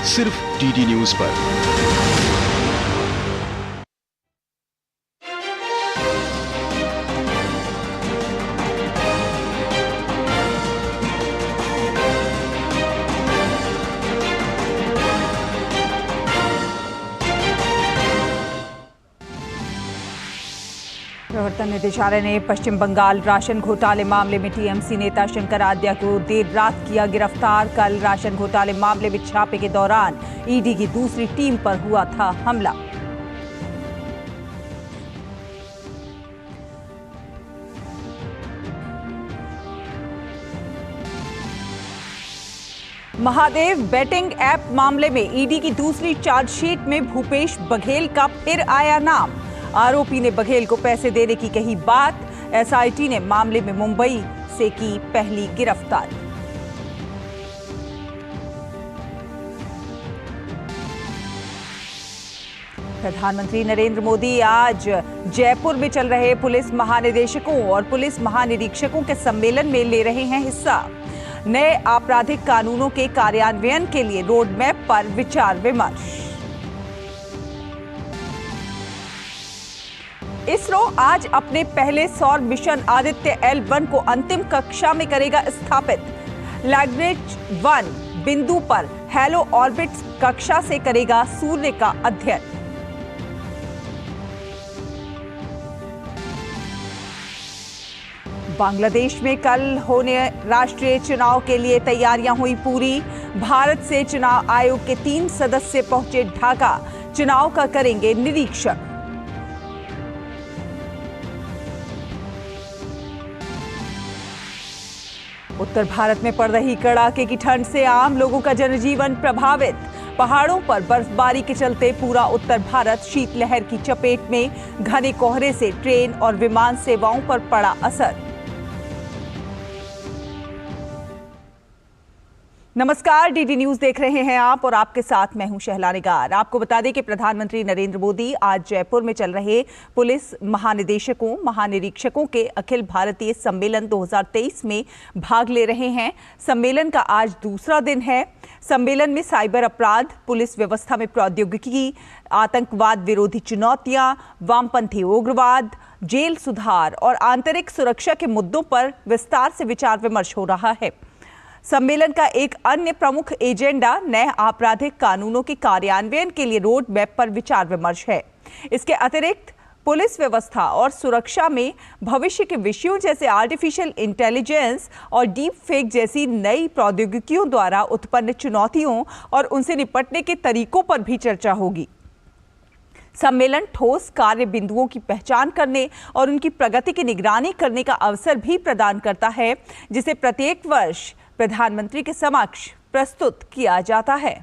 सिर्फ DD news पर। प्रवर्तन निदेशालय ने पश्चिम बंगाल राशन घोटाले मामले में टीएमसी नेता शंकराचार्य को देर रात किया गिरफ्तार। कल राशन घोटाले मामले में छापे के दौरान ईडी की दूसरी टीम पर हुआ था हमला। महादेव बेटिंग ऐप मामले में ईडी की दूसरी चार्जशीट में भूपेश बघेल का फिर आया नाम। आरोपी ने बघेल को पैसे देने की कही बात। एसआईटी ने मामले में मुंबई से की पहली गिरफ्तारी। प्रधानमंत्री नरेंद्र मोदी आज जयपुर में चल रहे पुलिस महानिदेशकों और पुलिस महानिरीक्षकों के सम्मेलन में ले रहे हैं हिस्सा। नए आपराधिक कानूनों के कार्यान्वयन के लिए रोड मैप पर विचार विमर्श। इसरो आज अपने पहले सौर मिशन आदित्य L1 को अंतिम कक्षा में करेगा स्थापित। लैग्रेंज 1 बिंदु पर हेलो ऑर्बिट कक्षा से करेगा सूर्य का अध्ययन। बांग्लादेश में कल होने राष्ट्रीय चुनाव के लिए तैयारियां हुई पूरी। भारत से चुनाव आयोग के 3 सदस्य पहुंचे ढाका। चुनाव का करेंगे निरीक्षण। उत्तर भारत में पड़ रही कड़ाके की ठंड से आम लोगों का जनजीवन प्रभावित। पहाड़ों पर बर्फबारी के चलते पूरा उत्तर भारत शीतलहर की चपेट में। घने कोहरे से ट्रेन और विमान सेवाओं पर पड़ा असर। नमस्कार, डीडी न्यूज देख रहे हैं आप और आपके साथ मैं हूं शहला निगार। आपको बता दें कि प्रधानमंत्री नरेंद्र मोदी आज जयपुर में चल रहे पुलिस महानिदेशकों महानिरीक्षकों के अखिल भारतीय सम्मेलन 2023 में भाग ले रहे हैं। सम्मेलन का आज दूसरा दिन है। सम्मेलन में साइबर अपराध, पुलिस व्यवस्था में प्रौद्योगिकी, आतंकवाद विरोधी चुनौतियां, वामपंथी उग्रवाद, जेल सुधार और आंतरिक सुरक्षा के मुद्दों पर विस्तार से विचार विमर्श हो रहा है। सम्मेलन का एक अन्य प्रमुख एजेंडा नए आपराधिक कानूनों के कार्यान्वयन के लिए रोड मैप पर विचार विमर्श है। इसके अतिरिक्त पुलिस व्यवस्था और सुरक्षा में भविष्य के विषयों जैसे आर्टिफिशियल इंटेलिजेंस और डीप फेक जैसी नई प्रौद्योगिकियों द्वारा उत्पन्न चुनौतियों और उनसे निपटने के तरीकों पर भी चर्चा होगी। सम्मेलन ठोस कार्य बिंदुओं की पहचान करने और उनकी प्रगति की निगरानी करने का अवसर भी प्रदान करता है, जिसे प्रत्येक वर्ष प्रधानमंत्री के समक्ष प्रस्तुत किया जाता है।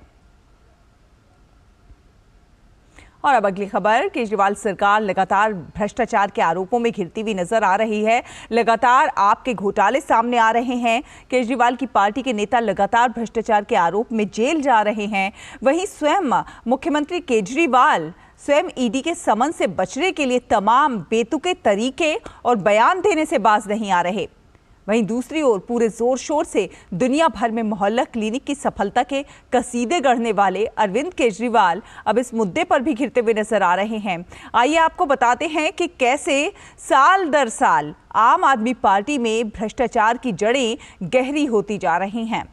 और अब अगली खबर, केजरीवाल सरकार लगातार भ्रष्टाचार के आरोपों में घिरती हुई नजर आ रही है। लगातार आपके घोटाले सामने आ रहे हैं। केजरीवाल की पार्टी के नेता लगातार भ्रष्टाचार के आरोप में जेल जा रहे हैं। वहीं स्वयं मुख्यमंत्री केजरीवाल स्वयं ईडी के समन से बचने के लिए तमाम बेतुके तरीके और बयान देने से बाज नहीं आ रहे। वहीं दूसरी ओर पूरे जोर शोर से दुनिया भर में मोहल्ला क्लिनिक की सफलता के कसीदे गढ़ने वाले अरविंद केजरीवाल अब इस मुद्दे पर भी घिरते हुए नजर आ रहे हैं। आइए आपको बताते हैं कि कैसे साल दर साल आम आदमी पार्टी में भ्रष्टाचार की जड़ें गहरी होती जा रही हैं।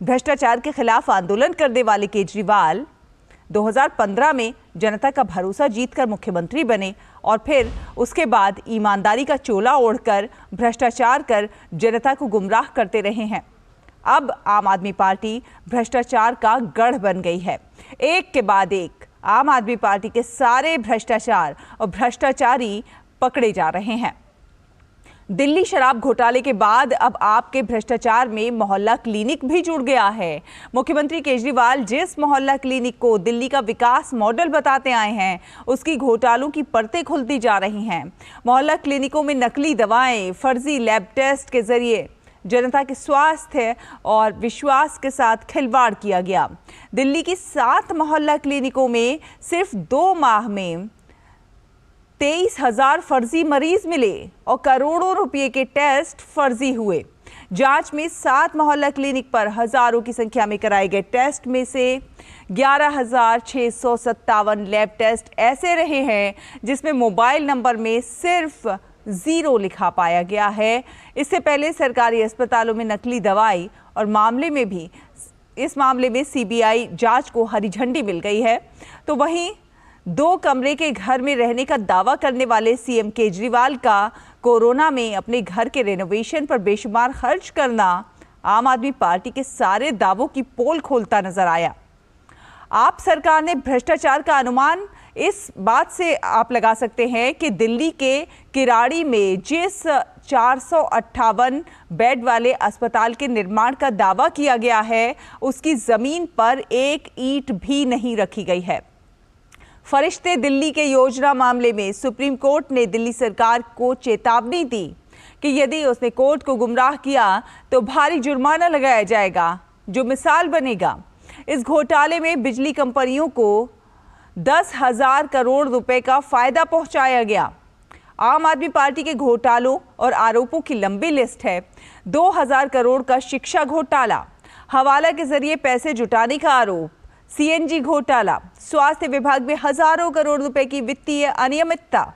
भ्रष्टाचार के खिलाफ आंदोलन करने वाले केजरीवाल 2015 में जनता का भरोसा जीतकर मुख्यमंत्री बने और फिर उसके बाद ईमानदारी का चोला ओढ़कर भ्रष्टाचार कर जनता को गुमराह करते रहे हैं। अब आम आदमी पार्टी भ्रष्टाचार का गढ़ बन गई है। एक के बाद एक आम आदमी पार्टी के सारे भ्रष्टाचार और भ्रष्टाचारी पकड़े जा रहे हैं। दिल्ली शराब घोटाले के बाद अब आपके भ्रष्टाचार में मोहल्ला क्लिनिक भी जुड़ गया है। मुख्यमंत्री केजरीवाल जिस मोहल्ला क्लिनिक को दिल्ली का विकास मॉडल बताते आए हैं, उसकी घोटालों की परतें खुलती जा रही हैं। मोहल्ला क्लिनिकों में नकली दवाएं, फर्जी लैब टेस्ट के जरिए जनता के स्वास्थ्य और विश्वास के साथ खिलवाड़ किया गया। दिल्ली की 7 मोहल्ला क्लिनिकों में सिर्फ 2 माह में 23,000 फर्जी मरीज मिले और करोड़ों रुपए के टेस्ट फर्जी हुए। जांच में 7 मोहल्ला क्लिनिक पर हजारों की संख्या में कराए गए टेस्ट में से 11,657 लैब टेस्ट ऐसे रहे हैं जिसमें मोबाइल नंबर में सिर्फ 0 लिखा पाया गया है। इससे पहले सरकारी अस्पतालों में नकली दवाई और इस मामले में सीबीआई जांच को हरी झंडी मिल गई है। तो वहीं 2 कमरे के घर में रहने का दावा करने वाले सीएम केजरीवाल का कोरोना में अपने घर के रेनोवेशन पर बेशुमार खर्च करना आम आदमी पार्टी के सारे दावों की पोल खोलता नजर आया। आप सरकार ने भ्रष्टाचार का अनुमान इस बात से आप लगा सकते हैं कि दिल्ली के किराड़ी में जिस 458 बेड वाले अस्पताल के निर्माण का दावा किया गया है, उसकी जमीन पर एक ईंट भी नहीं रखी गई है। फरिश्ते दिल्ली के योजना मामले में सुप्रीम कोर्ट ने दिल्ली सरकार को चेतावनी दी कि यदि उसने कोर्ट को गुमराह किया तो भारी जुर्माना लगाया जाएगा, जो मिसाल बनेगा। इस घोटाले में बिजली कंपनियों को 10,000 करोड़ रुपए का फायदा पहुंचाया गया। आम आदमी पार्टी के घोटालों और आरोपों की लंबी लिस्ट है। 2,000 करोड़ का शिक्षा घोटाला, हवाला के जरिए पैसे जुटाने का आरोप, सीएनजी घोटाला, स्वास्थ्य विभाग में हजारों करोड़ रुपए की वित्तीय अनियमितता,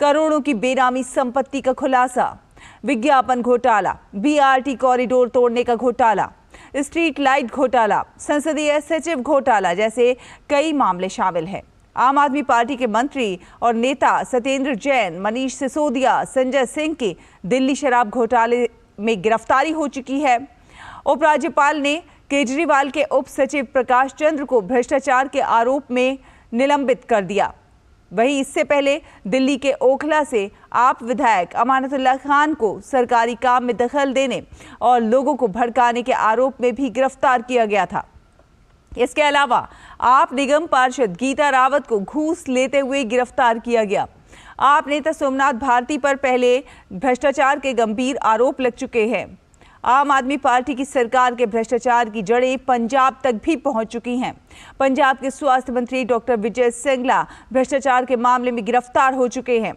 करोड़ों की बेनामी संपत्ति का खुलासा, विज्ञापन घोटाला, बीआरटी कॉरिडोर तोड़ने का घोटाला, स्ट्रीट लाइट घोटाला, संसदीय सचिव घोटाला जैसे कई मामले शामिल हैं। आम आदमी पार्टी के मंत्री और नेता सत्येंद्र जैन, मनीष सिसोदिया, संजय सिंह की दिल्ली शराब घोटाले में गिरफ्तारी हो चुकी है। उपराज्यपाल ने केजरीवाल के उप सचिव प्रकाश चंद्र को भ्रष्टाचार के आरोप में निलंबित कर दिया। वहीं इससे पहले दिल्ली के ओखला से आप विधायक अमानतुल्लाह खान को सरकारी काम में दखल देने और लोगों को भड़काने के आरोप में भी गिरफ्तार किया गया था। इसके अलावा आप निगम पार्षद गीता रावत को घूस लेते हुए गिरफ्तार किया गया। आप नेता सोमनाथ भारती पर पहले भ्रष्टाचार के गंभीर आरोप लग चुके हैं। आम आदमी पार्टी की सरकार के भ्रष्टाचार की जड़ें पंजाब तक भी पहुंच चुकी हैं। पंजाब के स्वास्थ्य मंत्री डॉक्टर विजय सिंगला भ्रष्टाचार के मामले में गिरफ्तार हो चुके हैं।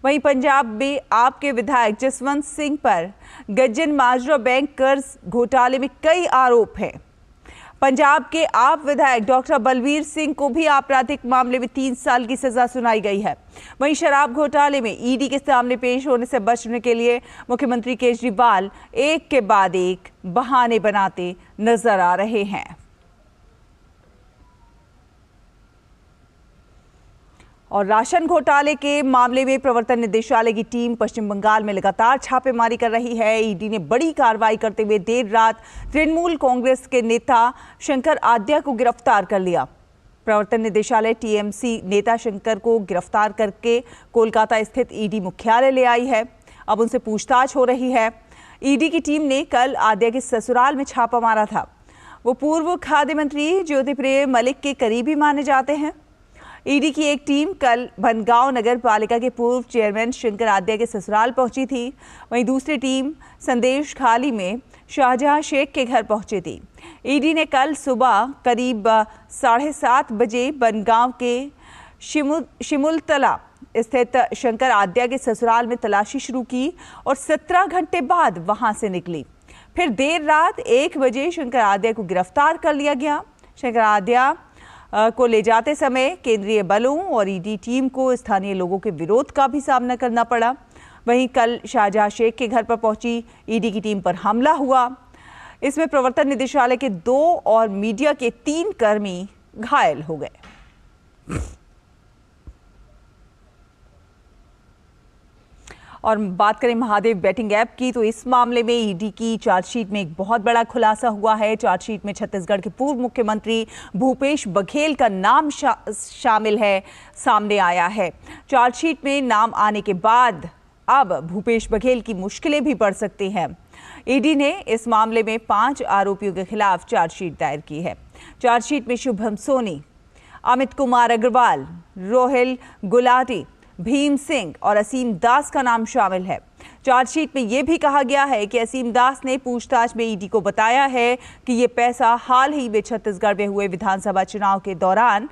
वहीं पंजाब में आपके विधायक जसवंत सिंह पर गज्जन माजरा बैंक कर्ज घोटाले में कई आरोप हैं। पंजाब के आप विधायक डॉक्टर बलवीर सिंह को भी आपराधिक मामले में 3 साल की सजा सुनाई गई है। वहीं शराब घोटाले में ईडी के सामने पेश होने से बचने के लिए मुख्यमंत्री केजरीवाल एक के बाद एक बहाने बनाते नजर आ रहे हैं। और राशन घोटाले के मामले में प्रवर्तन निदेशालय की टीम पश्चिम बंगाल में लगातार छापेमारी कर रही है। ईडी ने बड़ी कार्रवाई करते हुए देर रात तृणमूल कांग्रेस के नेता शंकर आद्या को गिरफ्तार कर लिया। प्रवर्तन निदेशालय टीएमसी नेता शंकर को गिरफ्तार करके कोलकाता स्थित ईडी मुख्यालय ले आई है। अब उनसे पूछताछ हो रही है। ईडी की टीम ने कल आद्या के ससुराल में छापा मारा था। वो पूर्व खाद्य मंत्री ज्योतिप्रिय मलिक के करीबी माने जाते हैं। ईडी की एक टीम कल बनगांव नगर पालिका के पूर्व चेयरमैन शंकर आद्या के ससुराल पहुंची थी। वहीं दूसरी टीम संदेश खाली में शाहजहां शेख के घर पहुंची थी। ईडी ने कल सुबह करीब 7:30 बजे बनगांव के शिमुलतला स्थित शंकर आद्या के ससुराल में तलाशी शुरू की और 17 घंटे बाद वहां से निकली। फिर देर रात 1 बजे शंकर आद्या को गिरफ्तार कर लिया गया। शंकर आद्या को ले जाते समय केंद्रीय बलों और ईडी टीम को स्थानीय लोगों के विरोध का भी सामना करना पड़ा। वहीं कल शाहजहां शेख के घर पर पहुंची ईडी की टीम पर हमला हुआ। इसमें प्रवर्तन निदेशालय के 2 और मीडिया के 3 कर्मी घायल हो गए। और बात करें महादेव बेटिंग ऐप की, तो इस मामले में ईडी की चार्जशीट में एक बहुत बड़ा खुलासा हुआ है। चार्जशीट में छत्तीसगढ़ के पूर्व मुख्यमंत्री भूपेश बघेल का नाम शामिल है, सामने आया है। चार्जशीट में नाम आने के बाद अब भूपेश बघेल की मुश्किलें भी बढ़ सकती हैं। ईडी ने इस मामले में 5 आरोपियों के खिलाफ चार्जशीट दायर की है। चार्जशीट में शुभम सोनी, अमित कुमार अग्रवाल, रोहिल गुलाटी, भीम सिंह और असीम दास का नाम शामिल है। चार्जशीट में यह भी कहा गया है कि असीम दास ने पूछताछ में ईडी को बताया है कि ये पैसा हाल ही में छत्तीसगढ़ में हुए विधानसभा चुनाव के दौरान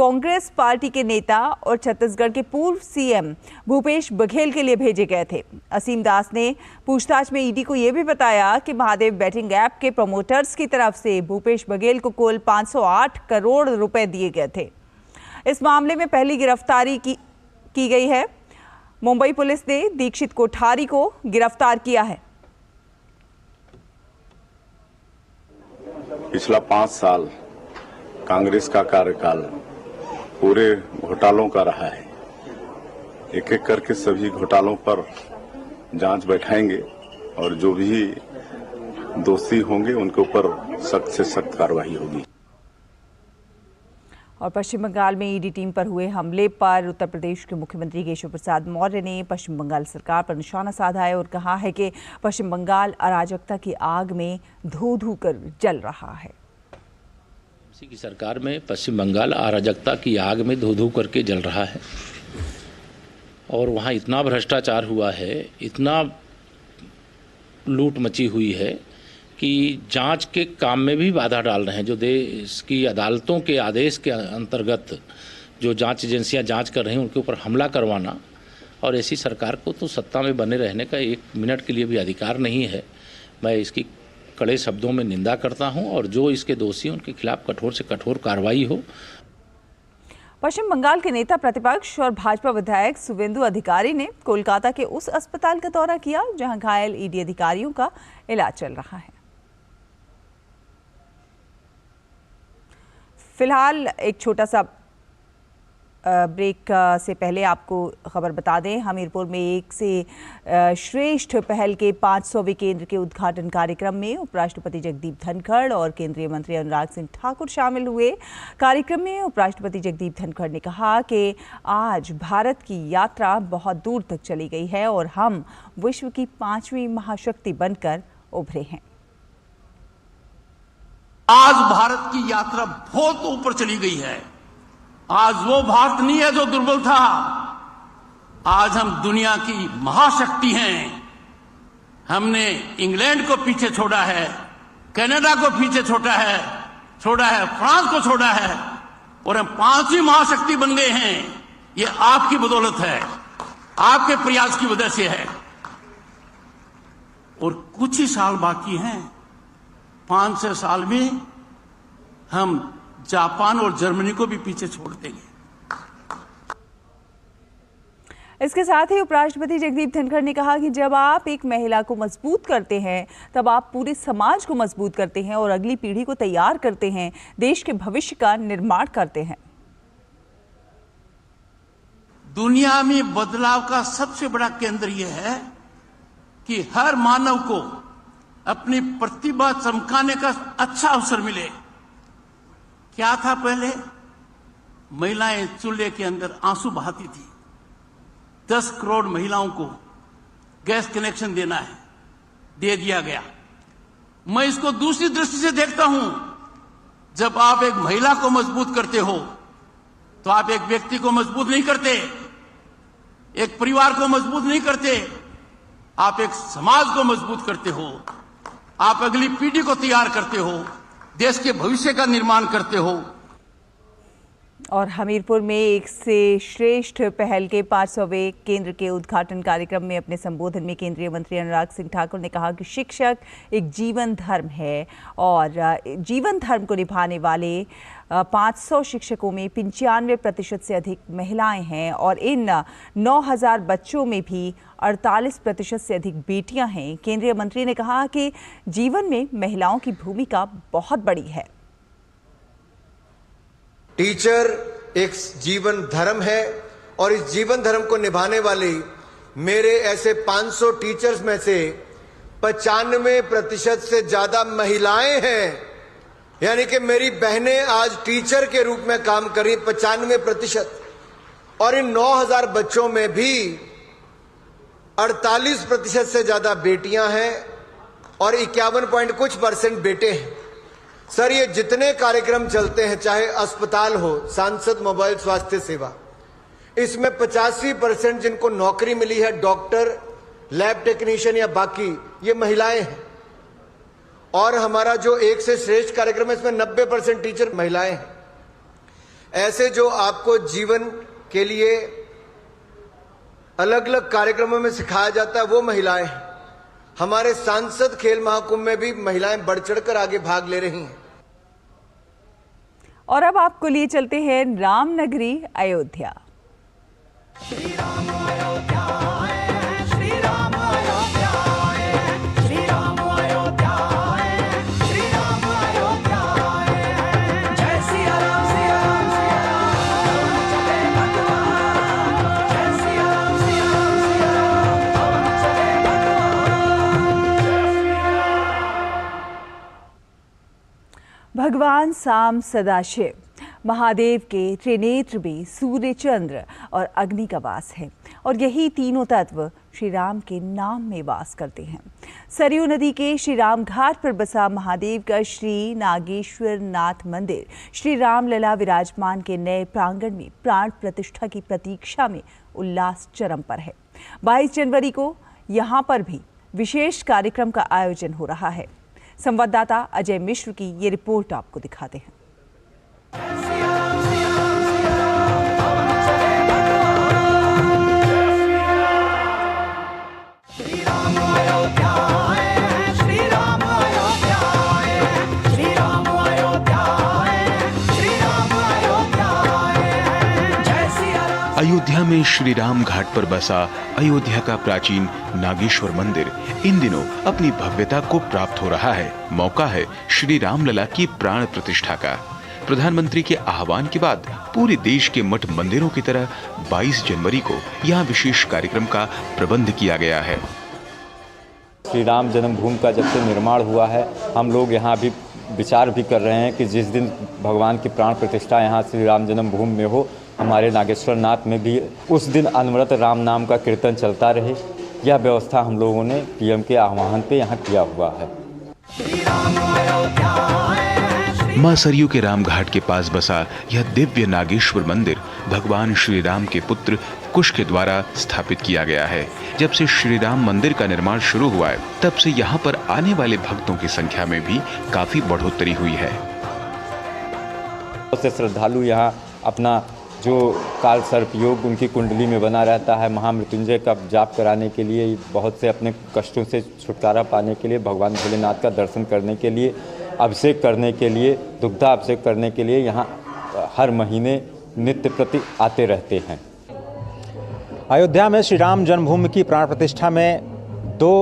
कांग्रेस पार्टी के नेता और छत्तीसगढ़ के पूर्व सीएम भूपेश बघेल के लिए भेजे गए थे। असीम दास ने पूछताछ में ईडी को यह भी बताया कि महादेव बैटिंग ऐप के प्रमोटर्स की तरफ से भूपेश बघेल को कुल 508 करोड़ रुपए दिए गए थे। इस मामले में पहली गिरफ्तारी की गई है। मुंबई पुलिस ने दीक्षित कोठारी को गिरफ्तार किया है। पिछला 5 साल कांग्रेस का कार्यकाल पूरे घोटालों का रहा है। एक एक करके सभी घोटालों पर जांच बैठाएंगे और जो भी दोषी होंगे उनके ऊपर सख्त से सख्त कार्रवाई होगी। और पश्चिम बंगाल में ईडी टीम पर हुए हमले पर उत्तर प्रदेश के मुख्यमंत्री केशव प्रसाद मौर्य ने पश्चिम बंगाल सरकार पर निशाना साधा है और कहा है कि पश्चिम बंगाल अराजकता की आग में धू-धू कर जल रहा है। की सरकार में पश्चिम बंगाल अराजकता की आग में धू-धू करके जल रहा है और वहाँ इतना भ्रष्टाचार हुआ है, इतना लूट मची हुई है कि जांच के काम में भी बाधा डाल रहे हैं। जो देश की अदालतों के आदेश के अंतर्गत जो जांच एजेंसियां जांच कर रही हैं उनके ऊपर हमला करवाना, और ऐसी सरकार को तो सत्ता में बने रहने का 1 मिनट के लिए भी अधिकार नहीं है। मैं इसकी कड़े शब्दों में निंदा करता हूं और जो इसके दोषी हैं उनके खिलाफ कठोर से कठोर कार्रवाई हो। पश्चिम बंगाल के नेता प्रतिपक्ष और भाजपा विधायक शुवेंदु अधिकारी ने कोलकाता के उस अस्पताल का दौरा किया जहां घायल ईडी अधिकारियों का इलाज चल रहा है। फिलहाल एक छोटा सा ब्रेक से पहले आपको खबर बता दें, हमीरपुर में एक से श्रेष्ठ पहल के 500वें केंद्र के उद्घाटन कार्यक्रम में उपराष्ट्रपति जगदीप धनखड़ और केंद्रीय मंत्री अनुराग सिंह ठाकुर शामिल हुए। कार्यक्रम में उपराष्ट्रपति जगदीप धनखड़ ने कहा कि आज भारत की यात्रा बहुत दूर तक चली गई है और हम विश्व की 5वीं महाशक्ति बनकर उभरे हैं। आज भारत की यात्रा बहुत ऊपर चली गई है। आज वो भारत नहीं है जो दुर्बल था। आज हम दुनिया की महाशक्ति हैं। हमने इंग्लैंड को पीछे छोड़ा है, कनाडा को पीछे छोड़ा है, फ्रांस को छोड़ा है और हम 5वीं महाशक्ति बन गए हैं। ये आपकी बदौलत है, आपके प्रयास की वजह से है। और कुछ ही साल बाकी हैं। 5-6 साल में हम जापान और जर्मनी को भी पीछे छोड़ देंगे। इसके साथ ही उपराष्ट्रपति जगदीप धनखड़ ने कहा कि जब आप एक महिला को मजबूत करते हैं तब आप पूरे समाज को मजबूत करते हैं और अगली पीढ़ी को तैयार करते हैं, देश के भविष्य का निर्माण करते हैं। दुनिया में बदलाव का सबसे बड़ा केंद्र यह है कि हर मानव को अपनी प्रतिभा चमकाने का अच्छा अवसर मिले। क्या था पहले? महिलाएं चूल्हे के अंदर आंसू बहाती थी। 10 करोड़ महिलाओं को गैस कनेक्शन देना है, दे दिया गया। मैं इसको दूसरी दृष्टि से देखता हूं। जब आप एक महिला को मजबूत करते हो तो आप एक व्यक्ति को मजबूत नहीं करते, एक परिवार को मजबूत नहीं करते, आप एक समाज को मजबूत करते हो, आप अगली पीढ़ी को तैयार करते हो, देश के भविष्य का निर्माण करते हो। और हमीरपुर में एक से श्रेष्ठ पहल के 500वें केंद्र के उद्घाटन कार्यक्रम में अपने संबोधन में केंद्रीय मंत्री अनुराग सिंह ठाकुर ने कहा कि शिक्षक एक जीवन धर्म है और जीवन धर्म को निभाने वाले 500 शिक्षकों में 95% से अधिक महिलाएं हैं और इन 9000 बच्चों में भी 48% से अधिक बेटियां हैं। केंद्रीय मंत्री ने कहा कि जीवन में महिलाओं की भूमिका बहुत बड़ी है। टीचर एक जीवन धर्म है और इस जीवन धर्म को निभाने वाली मेरे ऐसे 500 टीचर्स में से 95% से ज्यादा महिलाएं हैं। यानी कि मेरी बहनें आज टीचर के रूप में काम कर रही 95%। और इन 9000 बच्चों में भी 48% से ज्यादा बेटियां हैं और 51% बेटे हैं। सर, ये जितने कार्यक्रम चलते हैं, चाहे अस्पताल हो, सांसद मोबाइल स्वास्थ्य सेवा, इसमें 85% जिनको नौकरी मिली है, डॉक्टर, लैब टेक्नीशियन या बाकी, ये महिलाएं हैं। और हमारा जो एक से श्रेष्ठ कार्यक्रम है, इसमें 90% टीचर महिलाएं हैं। ऐसे जो आपको जीवन के लिए अलग अलग कार्यक्रमों में सिखाया जाता है वो महिलाएं हैं। हमारे सांसद खेल महाकुंभ में भी महिलाएं बढ़ चढ़कर आगे भाग ले रही हैं। और अब आपको लिए चलते हैं रामनगरी अयोध्या। श्री राम अयोध्या आए, श्री राम अयोध्या आए, श्री राम अयोध्या आए, श्री राम अयोध्या आए। जय सिया राम सिया राम सिया राम, चले भगवान। जय सिया राम सिया राम सिया राम, चले भगवान। भगवान शाम सदाशिव महादेव के त्रिनेत्र में सूर्य, चंद्र और अग्नि का वास है और यही तीनों तत्व श्री राम के नाम में वास करते हैं। सरयू नदी के श्री राम घाट पर बसा महादेव का श्री नागेश्वर नाथ मंदिर श्री राम लला विराजमान के नए प्रांगण में प्राण प्रतिष्ठा की प्रतीक्षा में उल्लास चरम पर है। 22 जनवरी को यहाँ पर भी विशेष कार्यक्रम का आयोजन हो रहा है। संवाददाता अजय मिश्र की ये रिपोर्ट आपको दिखाते हैं। श्री राम अयोध्या आए, श्री राम अयोध्या आए, श्री राम अयोध्या आए, श्री राम अयोध्या आए। जय सिया राम। अयोध्या में श्री राम घाट पर बसा अयोध्या का प्राचीन नागेश्वर मंदिर इन दिनों अपनी भव्यता को प्राप्त हो रहा है। मौका है श्री राम लला की प्राण प्रतिष्ठा का। प्रधानमंत्री के आह्वान के बाद पूरे देश के मठ मंदिरों की तरह 22 जनवरी को यहाँ विशेष कार्यक्रम का प्रबंध किया गया है। श्री राम जन्मभूमि का जब से निर्माण हुआ है, हम लोग यहाँ भी विचार भी कर रहे हैं कि जिस दिन भगवान की प्राण प्रतिष्ठा यहाँ श्री राम जन्मभूमि में हो, हमारे नागेश्वर नाथ में भी उस दिन अनवरत राम नाम का कीर्तन चलता रहे। यह व्यवस्था हम लोगों ने पीएम के आह्वान पे यहाँ किया हुआ है। श्री राम अयोध्या आए, मां सरयू के राम घाट के पास बसा यह दिव्य नागेश्वर मंदिर भगवान श्री राम के पुत्र कुश के द्वारा स्थापित किया गया है। जब से श्री राम मंदिर का निर्माण शुरू हुआ है, तब से यहाँ पर आने वाले भक्तों की संख्या में भी काफी बढ़ोतरी हुई है। बहुत से श्रद्धालु यहाँ अपना जो काल सर्प योग उनकी कुंडली में बना रहता है, महामृत्युंजय का जाप कराने के लिए, बहुत से अपने कष्टों से छुटकारा पाने के लिए, भगवान भोलेनाथ का दर्शन करने के लिए, अभिषेक करने के लिए, दुग्धाभिषेक करने के लिए यहाँ हर महीने नित्य प्रति आते रहते हैं। अयोध्या में श्री राम जन्मभूमि की प्राण प्रतिष्ठा में दो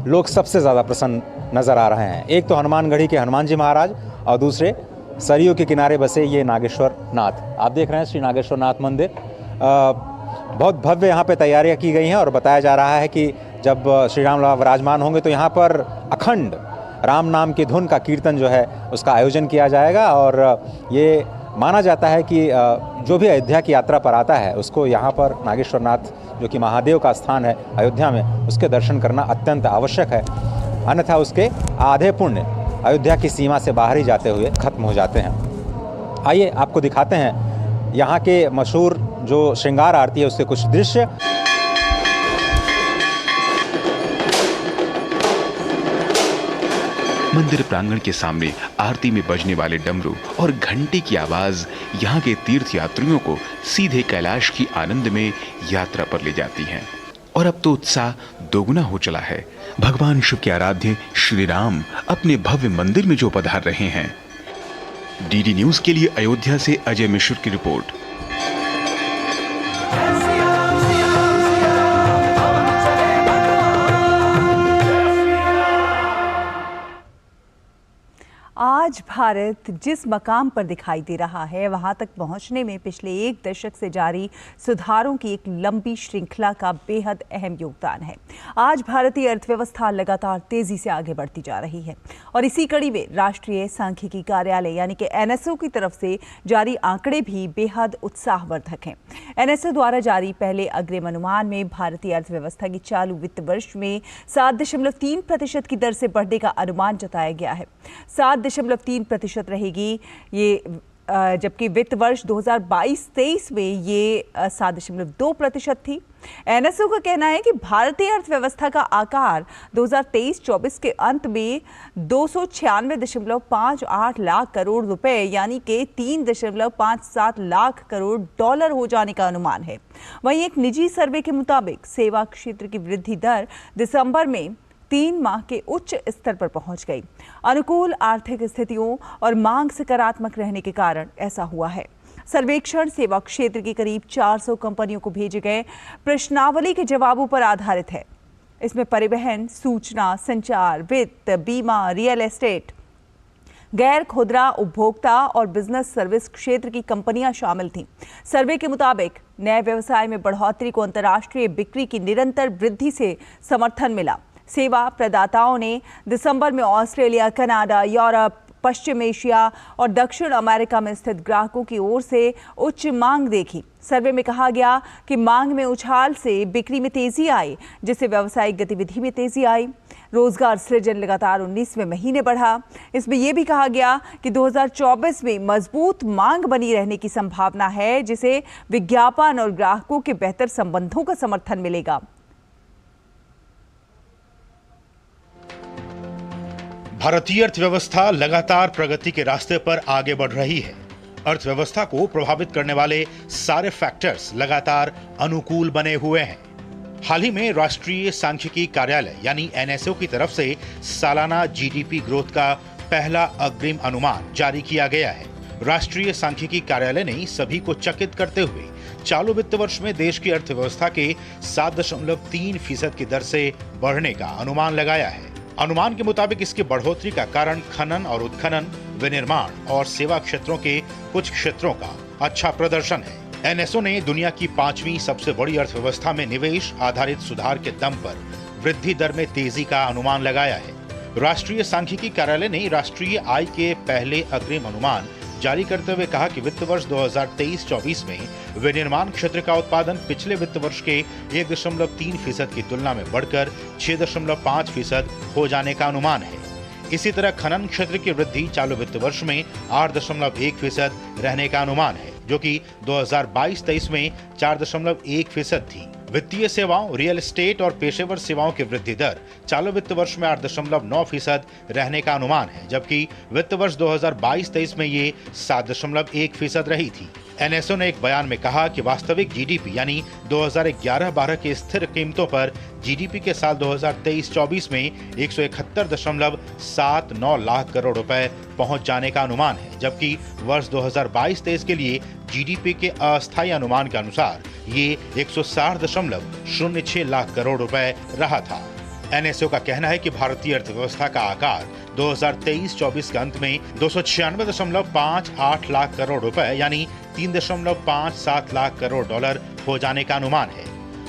लोग सबसे ज़्यादा प्रसन्न नज़र आ रहे हैं। एक तो हनुमानगढ़ी के हनुमान जी महाराज और दूसरे सरयू के किनारे बसे ये नागेश्वर नाथ। आप देख रहे हैं श्री नागेश्वर नाथ मंदिर। बहुत भव्य यहाँ पे तैयारियाँ की गई हैं और बताया जा रहा है कि जब श्री राम विराजमान होंगे तो यहाँ पर अखंड राम नाम की धुन का कीर्तन जो है उसका आयोजन किया जाएगा। और ये माना जाता है कि जो भी अयोध्या की यात्रा पर आता है उसको यहाँ पर नागेश्वर नाथ जो कि महादेव का स्थान है अयोध्या में, उसके दर्शन करना अत्यंत आवश्यक है। अन्यथा उसके आधे पुण्य अयोध्या की सीमा से बाहर ही जाते हुए खत्म हो जाते हैं। आइए आपको दिखाते हैं यहाँ के मशहूर जो श्रृंगार आरती है उसके कुछ दृश्य। मंदिर प्रांगण के सामने आरती में बजने वाले डमरू और घंटे की आवाज यहाँ के तीर्थ यात्रियों को सीधे कैलाश की आनंद में यात्रा पर ले जाती हैं। और अब तो उत्साह दोगुना हो चला है। भगवान शिव के आराध्य श्री राम अपने भव्य मंदिर में जो पधार रहे हैं। डीडी न्यूज के लिए अयोध्या से अजय मिश्र की रिपोर्ट। आज भारत जिस मकाम पर दिखाई दे रहा है, वहां तक पहुंचने में पिछले एक दशक से जारी सुधारों की एक लंबी श्रृंखला का बेहद अहम योगदान है। आज भारतीय अर्थव्यवस्था लगातार तेजी से आगे बढ़ती जा रही है और इसी कड़ी में राष्ट्रीय सांख्यिकी कार्यालय यानी कि एनएसओ की तरफ से जारी आंकड़े भी बेहद उत्साहवर्धक हैं। एनएसओ द्वारा जारी पहले अग्रिम अनुमान में भारतीय अर्थव्यवस्था की चालू वित्त वर्ष में 7.3% की दर से बढ़ने का अनुमान जताया गया है। 7.3% रहेगी ये जबकि वित्त वर्ष 2022-23 में ये 7.2% थी। एनएसओ का कहना है कि भारतीय अर्थव्यवस्था का आकार 2023-24 के अंत में 296.58 लाख करोड़ रुपए यानी कि 3.57 लाख करोड़ डॉलर हो जाने का अनुमान है। वहीं एक निजी सर्वे के मुताबिक सेवा क्षेत्र की वृद्धि दर दिसंबर में 3 माह के उच्च स्तर पर पहुंच गई। अनुकूल आर्थिक स्थितियों और मांग सकारात्मक रहने के कारण ऐसा हुआ है। सर्वेक्षण सेवा क्षेत्र की करीब 400 कंपनियों को भेजे गए प्रश्नावली के जवाबों पर आधारित है। इसमें परिवहन, सूचना, संचार, वित्त, बीमा, रियल एस्टेट, गैर खुदरा उपभोक्ता और बिजनेस सर्विस क्षेत्र की कंपनियां शामिल थीं। सर्वे के मुताबिक नए व्यवसाय में बढ़ोतरी को अंतर्राष्ट्रीय बिक्री की निरंतर वृद्धि से समर्थन मिला। सेवा प्रदाताओं ने दिसंबर में ऑस्ट्रेलिया, कनाडा, यूरोप, पश्चिम एशिया और दक्षिण अमेरिका में स्थित ग्राहकों की ओर से उच्च मांग देखी। सर्वे में कहा गया कि मांग में उछाल से बिक्री में तेजी आई, जिससे व्यावसायिक गतिविधि में तेजी आई। रोजगार सृजन लगातार 19वें महीने बढ़ा। इसमें यह भी कहा गया कि 2024 में मजबूत मांग बनी रहने की संभावना है, जिसे विज्ञापन और ग्राहकों के बेहतर संबंधों का समर्थन मिलेगा। भारतीय अर्थव्यवस्था लगातार प्रगति के रास्ते पर आगे बढ़ रही है। अर्थव्यवस्था को प्रभावित करने वाले सारे फैक्टर्स लगातार अनुकूल बने हुए हैं। हाल ही में राष्ट्रीय सांख्यिकी कार्यालय यानी एनएसओ की तरफ से सालाना जीडीपी ग्रोथ का पहला अग्रिम अनुमान जारी किया गया है। राष्ट्रीय सांख्यिकी कार्यालय ने सभी को चकित करते हुए चालू वित्त वर्ष में देश की अर्थव्यवस्था के 7.3% की दर से बढ़ने का अनुमान लगाया है। अनुमान के मुताबिक इसकी बढ़ोतरी का कारण खनन और उत्खनन, विनिर्माण और सेवा क्षेत्रों के कुछ क्षेत्रों का अच्छा प्रदर्शन है। एनएसओ ने दुनिया की 5वीं सबसे बड़ी अर्थव्यवस्था में निवेश आधारित सुधार के दम पर वृद्धि दर में तेजी का अनुमान लगाया है। राष्ट्रीय सांख्यिकी कार्यालय ने राष्ट्रीय आय के पहले अग्रिम अनुमान जारी करते हुए कहा कि वित्त वर्ष 2023-24 में विनिर्माण क्षेत्र का उत्पादन पिछले वित्त वर्ष के 1.3% की तुलना में बढ़कर 6.5% हो जाने का अनुमान है। इसी तरह खनन क्षेत्र की वृद्धि चालू वित्त वर्ष में 8.1% रहने का अनुमान है, जो कि 2022-23 में 4.1% थी। वित्तीय सेवाओं, रियल एस्टेट और पेशेवर सेवाओं की वृद्धि दर चालू वित्त वर्ष में 8.9% रहने का अनुमान है, जबकि वित्त वर्ष 2022-23 में ये 7.1% रही थी। एनएसओ ने एक बयान में कहा कि वास्तविक जीडीपी यानी 2011-12 की स्थिर कीमतों पर जीडीपी के साल 2023-24 में 171.79 लाख करोड़ रुपए पहुंच जाने का अनुमान है, जबकि वर्ष 2022-23 के लिए जीडीपी के अस्थायी अनुमान के अनुसार ये 160.06 लाख करोड़ रुपए रहा था। एनएसओ का कहना है कि भारतीय अर्थव्यवस्था का आकार 2023-24 के अंत में 296.58 लाख करोड़ रुपए यानी 3.57 लाख करोड़ डॉलर हो जाने का अनुमान है।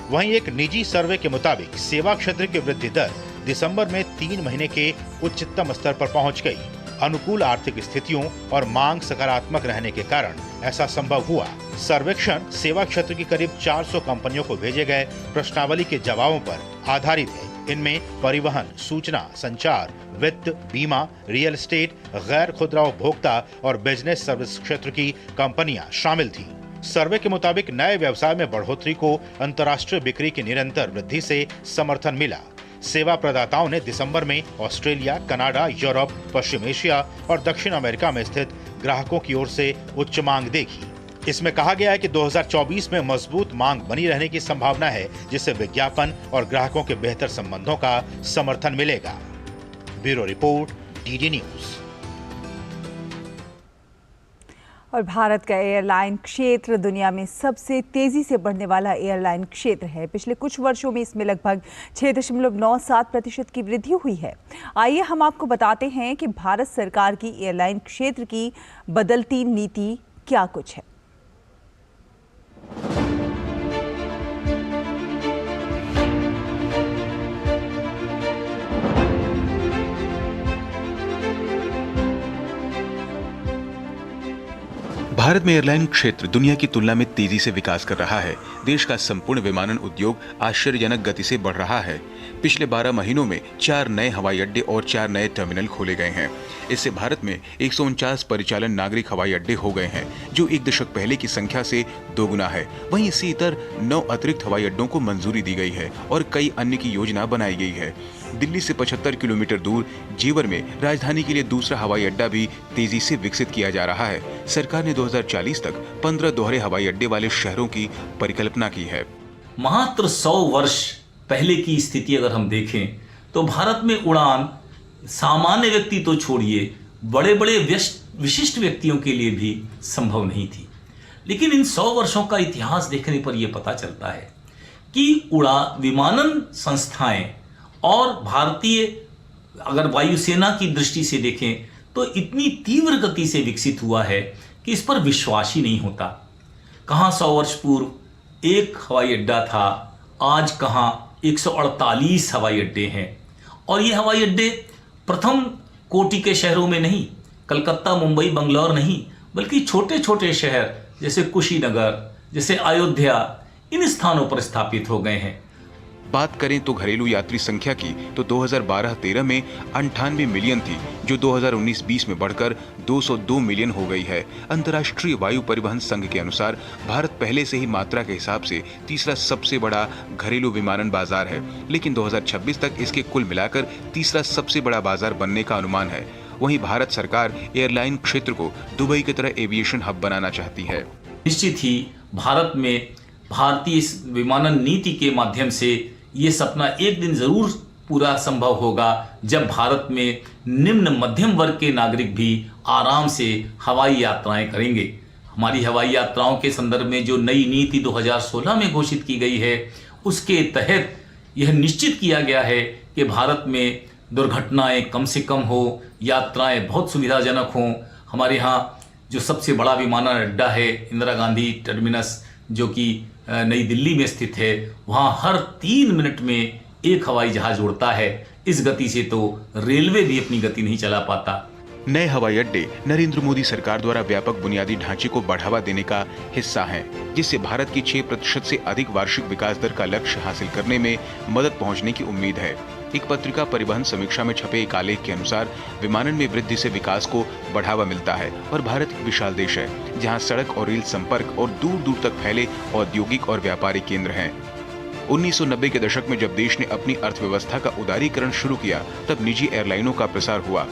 वहीं एक निजी सर्वे के मुताबिक सेवा क्षेत्र की वृद्धि दर दिसंबर में 3 महीने के उच्चतम स्तर पर पहुंच गई। अनुकूल आर्थिक स्थितियों और मांग सकारात्मक रहने के कारण ऐसा संभव हुआ। सर्वेक्षण सेवा क्षेत्र की करीब 400 कंपनियों को भेजे गए प्रश्नावली के जवाबों पर आधारित है। इनमें परिवहन, सूचना, संचार, वित्त, बीमा, रियल एस्टेट, गैर खुदरा उपभोक्ता और बिजनेस सर्विस क्षेत्र की कंपनियां शामिल थीं। सर्वे के मुताबिक नए व्यवसाय में बढ़ोतरी को अंतर्राष्ट्रीय बिक्री की निरंतर वृद्धि से समर्थन मिला। सेवा प्रदाताओं ने दिसंबर में ऑस्ट्रेलिया, कनाडा, यूरोप, पश्चिम एशिया और दक्षिण अमेरिका में स्थित ग्राहकों की ओर से उच्च मांग देखी। इसमें कहा गया है कि 2024 में मजबूत मांग बनी रहने की संभावना है, जिससे विज्ञापन और ग्राहकों के बेहतर संबंधों का समर्थन मिलेगा। Bureau report, DD news. और भारत का एयरलाइन क्षेत्र दुनिया में सबसे तेजी से बढ़ने वाला एयरलाइन क्षेत्र है। पिछले कुछ वर्षों में इसमें लगभग 6.97% की वृद्धि हुई है। आइए हम आपको बताते हैं कि भारत सरकार की एयरलाइन क्षेत्र की बदलती नीति क्या कुछ है। भारत में एयरलाइन क्षेत्र दुनिया की तुलना में तेजी से विकास कर रहा है। देश का संपूर्ण विमानन उद्योग आश्चर्यजनक गति से बढ़ रहा है। पिछले 12 महीनों में 4 नए हवाई अड्डे और 4 नए टर्मिनल खोले गए हैं। इससे भारत में 149 परिचालन नागरिक हवाई अड्डे हो गए हैं, जो एक दशक पहले की संख्या से दोगुना है। वहीं इसी इतर 9 अतिरिक्त हवाई अड्डों को मंजूरी दी गई है और कई अन्य की योजना बनाई गई है। दिल्ली से 75 किलोमीटर दूर जेवर में राजधानी के लिए दूसरा हवाई अड्डा भी तेजी से विकसित किया जा रहा है। सरकार ने 2040 तक 15 दोहरे हवाई अड्डे वाले शहरों की परिकल्पना की है। मात्र 100 वर्ष पहले की स्थिति अगर हम देखें तो भारत में उड़ान सामान्य व्यक्ति तो छोड़िए, बड़े बड़े विशिष्ट व्यक्तियों के लिए भी संभव नहीं थी। लेकिन इन 100 वर्षों का इतिहास देखने पर यह पता चलता है कि विमानन संस्थाएं और भारतीय अगर वायुसेना की दृष्टि से देखें तो इतनी तीव्र गति से विकसित हुआ है कि इस पर विश्वास ही नहीं होता। कहाँ 100 वर्ष पूर्व एक हवाई अड्डा था, आज कहाँ 148 हवाई अड्डे हैं। और ये हवाई अड्डे प्रथम कोटि के शहरों में नहीं, कलकत्ता, मुंबई, बंगलौर नहीं, बल्कि छोटे छोटे शहर जैसे कुशीनगर, जैसे अयोध्या, इन स्थानों पर स्थापित हो गए हैं। बात करें तो घरेलू यात्री संख्या की तो 2012-13 में 98 मिलियन थी, जो 2019-20 में बढ़कर 202 मिलियन हो गई है। अंतर्राष्ट्रीय वायु परिवहन संघ के अनुसार भारत पहले से ही मात्रा के हिसाब से तीसरा सबसे बड़ा घरेलू विमानन बाजार है, लेकिन 2026 तक इसके कुल मिलाकर तीसरा सबसे बड़ा बाजार बनने का अनुमान है। वहीं भारत सरकार एयरलाइन क्षेत्र को दुबई की तरह एविएशन हब बनाना चाहती है। निश्चित ही भारत में भारतीय विमानन नीति के माध्यम से ये सपना एक दिन जरूर पूरा संभव होगा, जब भारत में निम्न मध्यम वर्ग के नागरिक भी आराम से हवाई यात्राएं करेंगे। हमारी हवाई यात्राओं के संदर्भ में जो नई नीति 2016 में घोषित की गई है, उसके तहत यह निश्चित किया गया है कि भारत में दुर्घटनाएं कम से कम हो, यात्राएं बहुत सुविधाजनक हों। हमारे यहाँ जो सबसे बड़ा विमानन अड्डा है इंदिरा गांधी टर्मिनस, जो कि नई दिल्ली में स्थित है, वहाँ हर 3 मिनट में एक हवाई जहाज उड़ता है। इस गति से तो रेलवे भी अपनी गति नहीं चला पाता। नए हवाई अड्डे नरेंद्र मोदी सरकार द्वारा व्यापक बुनियादी ढांचे को बढ़ावा देने का हिस्सा हैं, जिससे भारत की 6% से अधिक वार्षिक विकास दर का लक्ष्य हासिल करने में मदद पहुंचने की उम्मीद है। एक पत्रिका परिवहन समीक्षा में छपे एक आलेख के अनुसार विमानन में वृद्धि से विकास को बढ़ावा मिलता है और भारत एक विशाल देश है, जहां सड़क और रेल संपर्क और दूर दूर तक फैले औद्योगिक और व्यापारिक केंद्र हैं। 1990 के दशक में जब देश ने अपनी अर्थव्यवस्था का उदारीकरण शुरू किया, तब निजी एयरलाइनों का प्रसार हुआ,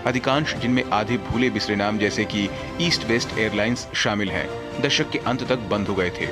अधिकांश जिनमें आधे भूले बिसरे नाम जैसे कि ईस्ट वेस्ट एयरलाइंस शामिल हैं, दशक के अंत तक बंद हो गए थे।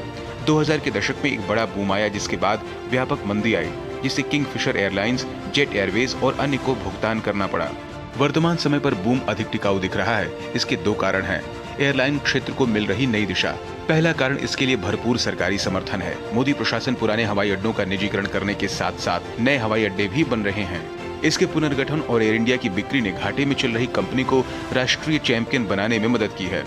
2000 के दशक में एक बड़ा बूम आया, जिसके बाद व्यापक मंदी आई, जिससे किंगफिशर एयरलाइंस, जेट एयरवेज और अन्य को भुगतान करना पड़ा। वर्तमान समय पर बूम अधिक टिकाऊ दिख रहा है। इसके 2 कारण हैं। एयरलाइन क्षेत्र को मिल रही नई दिशा। पहला कारण इसके लिए भरपूर सरकारी समर्थन है। मोदी प्रशासन पुराने हवाई अड्डों का निजीकरण करने के साथ साथ नए हवाई अड्डे भी बन रहे हैं। इसके पुनर्गठन और एयर इंडिया की बिक्री ने घाटे में चल रही कंपनी को राष्ट्रीय चैंपियन बनाने में मदद की है।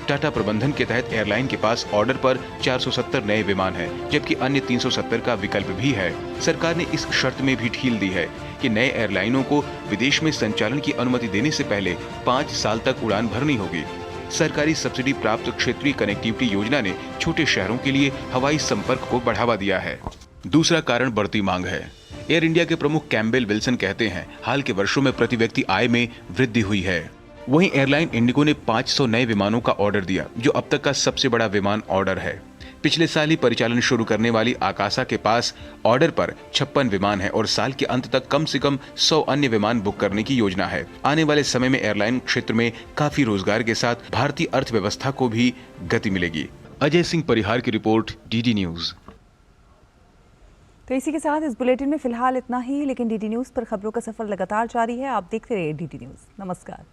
टाटा प्रबंधन के तहत एयरलाइन के पास ऑर्डर पर 470 नए विमान हैं, जबकि अन्य 370 का विकल्प भी है। सरकार ने इस शर्त में भी ढील दी है कि नए एयरलाइनों को विदेश में संचालन की अनुमति देने से पहले 5 साल तक उड़ान भरनी होगी। सरकारी सब्सिडी प्राप्त क्षेत्रीय कनेक्टिविटी योजना ने छोटे शहरों के लिए हवाई संपर्क को बढ़ावा दिया है। दूसरा कारण बढ़ती मांग है। एयर इंडिया के प्रमुख कैम्बेल विल्सन कहते हैं, हाल के वर्षों में प्रति व्यक्ति आय में वृद्धि हुई है। वहीं एयरलाइन इंडिगो ने 500 नए विमानों का ऑर्डर दिया, जो अब तक का सबसे बड़ा विमान ऑर्डर है। पिछले साल ही परिचालन शुरू करने वाली आकाशा के पास ऑर्डर पर 56 विमान है और साल के अंत तक कम से कम 100 अन्य विमान बुक करने की योजना है। आने वाले समय में एयरलाइन क्षेत्र में काफी रोजगार के साथ भारतीय अर्थव्यवस्था को भी गति मिलेगी। अजय सिंह परिहार की रिपोर्ट, डीडी न्यूज। तो इसी के साथ इस बुलेटिन में फिलहाल इतना ही, लेकिन डीडी न्यूज पर खबरों का सफर लगातार जारी है। आप देखते रहिए डीडी न्यूज। नमस्कार।